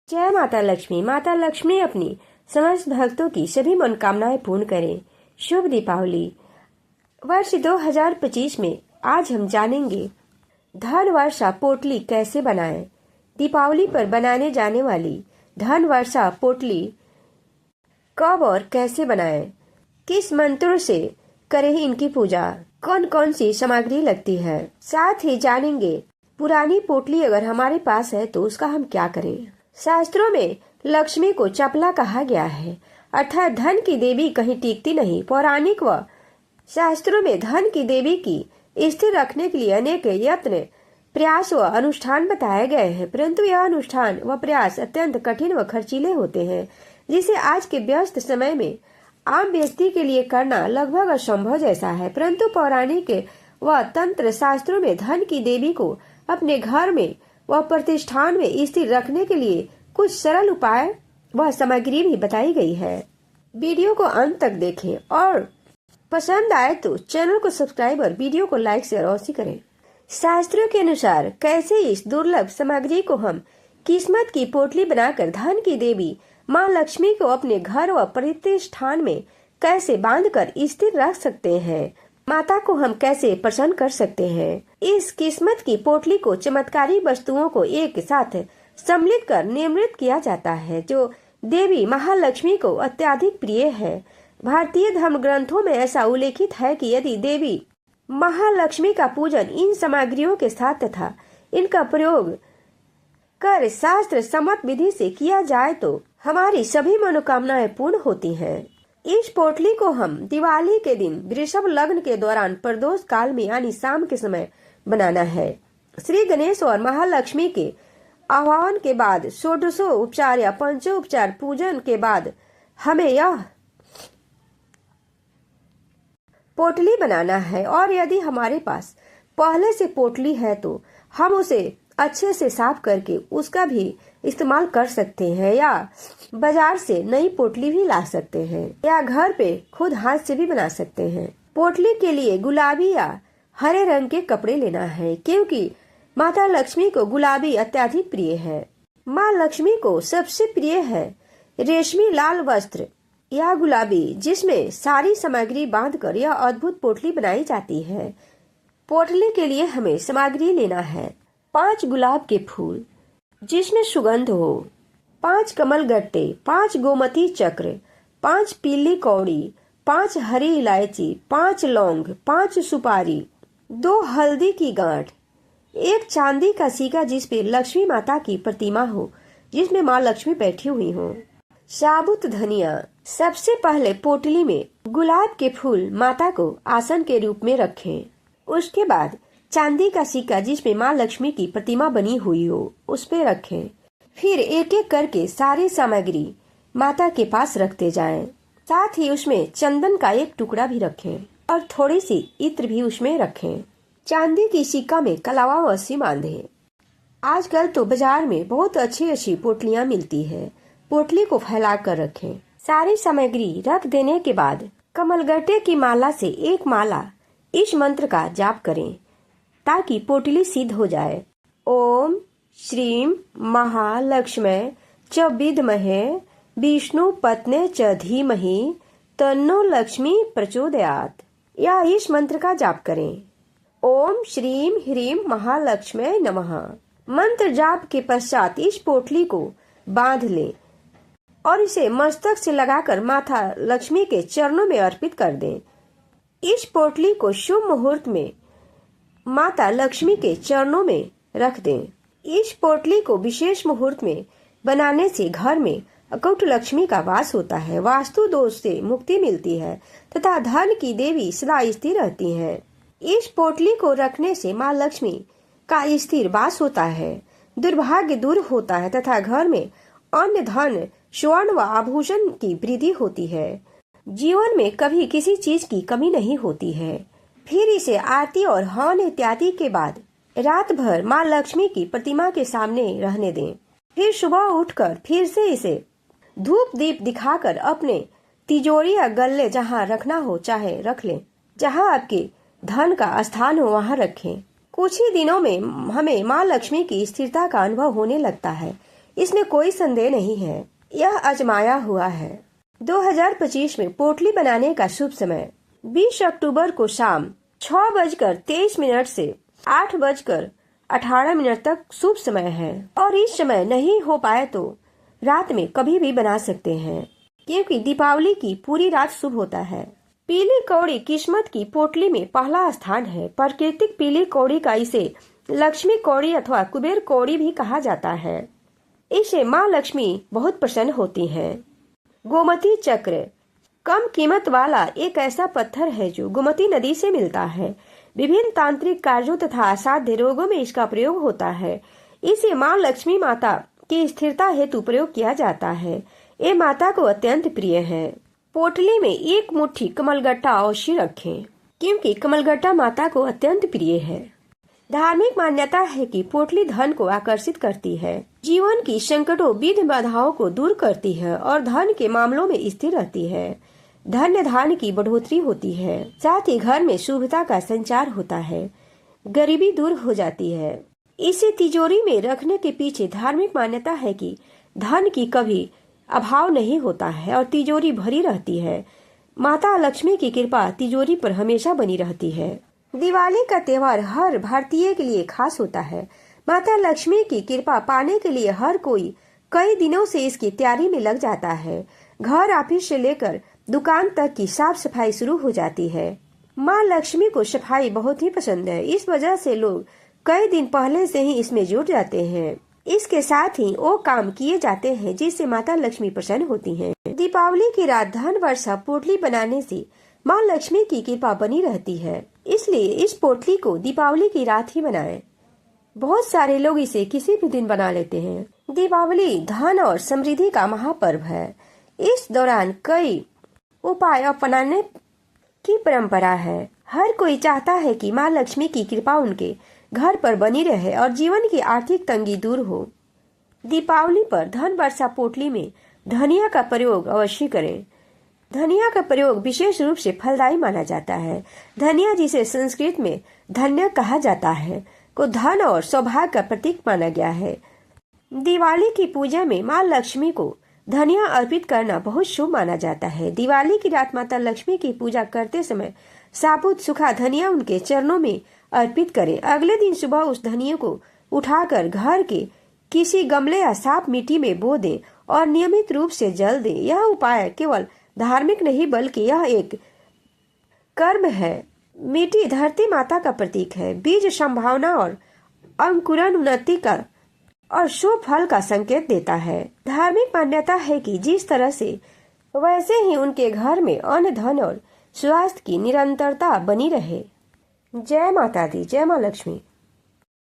जय माता लक्ष्मी। माता लक्ष्मी अपनी समस्त भक्तों की सभी मनोकामनाएं पूर्ण करें। शुभ दीपावली। वर्ष 2025 में आज हम जानेंगे धन वर्षा पोटली कैसे बनाएं। दीपावली पर बनाने जाने वाली धन वर्षा पोटली कब और कैसे बनाएं, किस मंत्रों से करें इनकी पूजा, कौन कौन सी सामग्री लगती है। साथ ही जानेंगे पुरानी पोटली अगर हमारे पास है तो उसका हम क्या करें। शास्त्रों में लक्ष्मी को चपला कहा गया है, अर्थात धन की देवी कहीं टिकती नहीं। पौराणिक व शास्त्रों में धन की देवी की स्थिर रखने के लिए अनेक यत्न, प्रयास व अनुष्ठान बताए गए हैं, परंतु यह अनुष्ठान व प्रयास अत्यंत कठिन व खर्चीले होते हैं, जिसे आज के व्यस्त समय में आम व्यक्ति के लिए करना लगभग असंभव जैसा है। परंतु पौराणिक व तंत्र शास्त्रों में धन की देवी को अपने घर में व प्रतिष्ठान में स्थिर रखने के लिए कुछ सरल उपाय व सामग्री भी बताई गई है। वीडियो को अंत तक देखें और पसंद आए तो चैनल को सब्सक्राइब और वीडियो को लाइक शेयर अवश्य करें। शास्त्रों के अनुसार कैसे इस दुर्लभ सामग्री को हम किस्मत की पोटली बनाकर धन की देवी माँ लक्ष्मी को अपने घर व प्रतिष्ठान में कैसे बांधकर स्थिर रख सकते हैं, माता को हम कैसे प्रसन्न कर सकते हैं। इस किस्मत की पोटली को चमत्कारी वस्तुओं को एक साथ सम्मिलित कर निर्मित किया जाता है, जो देवी महालक्ष्मी को अत्यधिक प्रिय है। भारतीय धर्म ग्रंथों में ऐसा उल्लेखित है कि यदि देवी महालक्ष्मी का पूजन इन सामग्रियों के साथ तथा इनका प्रयोग कर शास्त्र सम्मत विधि से किया जाए तो हमारी सभी मनोकामनाएं पूर्ण होती हैं। इस पोटली को हम दिवाली के दिन वृषभ लग्न के दौरान प्रदोष काल में यानी शाम के समय बनाना है। श्री गणेश और महालक्ष्मी के आह्वान के बाद षोडशो उपचार या पंचोपचार पूजन के बाद हमें यह पोटली बनाना है, और यदि हमारे पास पहले से पोटली है तो हम उसे अच्छे से साफ करके उसका भी इस्तेमाल कर सकते हैं, या बाजार से नई पोटली भी ला सकते हैं, या घर पे खुद हाथ से भी बना सकते हैं। पोटली के लिए गुलाबी या हरे रंग के कपड़े लेना है, क्योंकि माता लक्ष्मी को गुलाबी अत्यधिक प्रिय है। माँ लक्ष्मी को सबसे प्रिय है रेशमी लाल वस्त्र या गुलाबी, जिसमें सारी सामग्री बांधकर यह अद्भुत पोटली बनाई जाती है। पोटली के लिए हमें सामग्री लेना है 5 गुलाब के फूल जिसमें सुगंध हो, 5 कमल गट्टे, 5 गोमती चक्र, 5 पीली कौड़ी, 5 हरी इलायची, 5 लौंग, 5 सुपारी, 2 हल्दी की गांठ, 1 चांदी का सिक्का जिसपे लक्ष्मी माता की प्रतिमा हो, जिसमें माँ लक्ष्मी बैठी हुई हो, साबुत धनिया। सबसे पहले पोटली में गुलाब के फूल माता को आसन के रूप में रखें। उसके बाद चांदी का सिक्का जिसमें माँ लक्ष्मी की प्रतिमा बनी हुई हो उस पे रखें। फिर एक एक करके सारी सामग्री माता के पास रखते जाएं। साथ ही उसमें चंदन का एक टुकड़ा भी रखें और थोड़ी सी इत्र भी उसमें रखें। चांदी की सिक्का में कलावा रस्सी बांधें। आजकल तो बाजार में बहुत अच्छी अच्छी पोटलियाँ मिलती है। पोटली को फैला कर रखें। सारी सामग्री रख देने के बाद कमलगट्टे की माला से एक माला इस मंत्र का जाप करें ताकि पोटली सिद्ध हो जाए। ओम श्रीम महालक्ष्मी च विद्महे विष्णु पत्ने च धीमहि तन्नो लक्ष्मी प्रचोदयात्, या इस मंत्र का जाप करें। ओम श्रीम ह्रीम महालक्ष्मी नमः। मंत्र जाप के पश्चात इस पोटली को बांध लें और इसे मस्तक से लगाकर माता लक्ष्मी के चरणों में अर्पित कर दें। इस पोटली को शुभ मुहूर्त में माता लक्ष्मी के चरणों में रख दें। इस पोटली को विशेष मुहूर्त में बनाने से घर में अकूट लक्ष्मी का वास होता है, वास्तु दोष से मुक्ति मिलती है तथा धन की देवी सदा स्थिर रहती है। इस पोटली को रखने से माँ लक्ष्मी का स्थिर वास होता है, दुर्भाग्य दूर होता है तथा घर में अन्य धन, स्वर्ण व आभूषण की वृद्धि होती है। जीवन में कभी किसी चीज की कमी नहीं होती है। फिर इसे आरती और हवन इत्यादि के बाद रात भर माँ लक्ष्मी की प्रतिमा के सामने रहने दें। फिर सुबह उठकर फिर से इसे धूप दीप दिखाकर अपने तिजोरी या गल्ले जहाँ रखना हो चाहे रख लें, जहाँ आपके धन का स्थान हो वहाँ रखें। कुछ ही दिनों में हमें माँ लक्ष्मी की स्थिरता का अनुभव होने लगता है। इसमें कोई संदेह नहीं है, यह आजमाया हुआ है। 2025 में पोटली बनाने का शुभ समय 20 अक्टूबर को शाम 6:23 से 8:18 तक शुभ समय है, और इस समय नहीं हो पाए तो रात में कभी भी बना सकते हैं, क्योंकि दीपावली की पूरी रात शुभ होता है। पीली कौड़ी किस्मत की पोटली में पहला स्थान है। प्राकृतिक पीली कौड़ी का इसे लक्ष्मी कौड़ी अथवा कुबेर कौड़ी भी कहा जाता है। इसे माँ लक्ष्मी बहुत प्रसन्न होती हैं। गोमती चक्र कम कीमत वाला एक ऐसा पत्थर है जो गोमती नदी से मिलता है। विभिन्न तांत्रिक कार्यों तथा असाध्य रोगों में इसका प्रयोग होता है। इसे माँ लक्ष्मी माता की स्थिरता हेतु प्रयोग किया जाता है। ये माता को अत्यंत प्रिय है। पोटली में एक मुट्ठी कमलगट्टा अवश्य रखें, क्योंकि कमलगट्टा माता को अत्यंत प्रिय है। धार्मिक मान्यता है कि पोटली धन को आकर्षित करती है, जीवन की संकटों विघ्न बाधाओं को दूर करती है और धन के मामलों में स्थिर रहती है। धन्य धान की बढ़ोतरी होती है, साथ ही घर में शुभता का संचार होता है, गरीबी दूर हो जाती है। इसे तिजोरी में रखने के पीछे धार्मिक मान्यता है कि धन की कभी अभाव नहीं होता है और तिजोरी भरी रहती है। माता लक्ष्मी की कृपा तिजोरी पर हमेशा बनी रहती है। दिवाली का त्योहार हर भारतीय के लिए खास होता है। माता लक्ष्मी की कृपा पाने के लिए हर कोई कई दिनों से इसकी तैयारी में लग जाता है। घर, ऑफिस से लेकर दुकान तक की साफ सफाई शुरू हो जाती है। माँ लक्ष्मी को सफाई बहुत ही पसंद है, इस वजह से लोग कई दिन पहले से ही इसमें जुट जाते हैं। इसके साथ ही वो काम किए जाते हैं जिससे माता लक्ष्मी प्रसन्न होती हैं। दीपावली की रात धन वर्षा पोटली बनाने से माँ लक्ष्मी की कृपा बनी रहती है, इसलिए इस पोटली को दीपावली की रात ही बनाएं। बहुत सारे लोग इसे किसी भी दिन बना लेते हैं। दीपावली धन और समृद्धि का महापर्व है। इस दौरान कई उपाय अपनाने की परंपरा है। हर कोई चाहता है कि माँ लक्ष्मी की कृपा उनके घर पर बनी रहे और जीवन की आर्थिक तंगी दूर हो। दीपावली पर धन वर्षा पोटली में धनिया का प्रयोग अवश्य करें। धनिया का प्रयोग विशेष रूप से फलदायी माना जाता है। धनिया, जिसे संस्कृत में धन्य कहा जाता है, को धन और सौभाग्य का प्रतीक माना गया है। दिवाली की पूजा में माँ लक्ष्मी को धनिया अर्पित करना बहुत शुभ माना जाता है। दिवाली की रात माता लक्ष्मी की पूजा करते समय साबुत सूखा धनिया उनके चरणों में अर्पित करें। अगले दिन सुबह उस धनिया को उठाकर घर के किसी गमले या साफ मिट्टी में बो दें और नियमित रूप से जल दें। यह उपाय केवल धार्मिक नहीं बल्कि यह एक कर्म है। मिट्टी धरती माता का प्रतीक है, बीज संभावना और अंकुरण उन्नति का और शुभ फल का संकेत देता है। धार्मिक मान्यता है कि जिस तरह से वैसे ही उनके घर में अन्न, धन और स्वास्थ्य की निरंतरता बनी रहे। जय माता दी, जय माँ लक्ष्मी।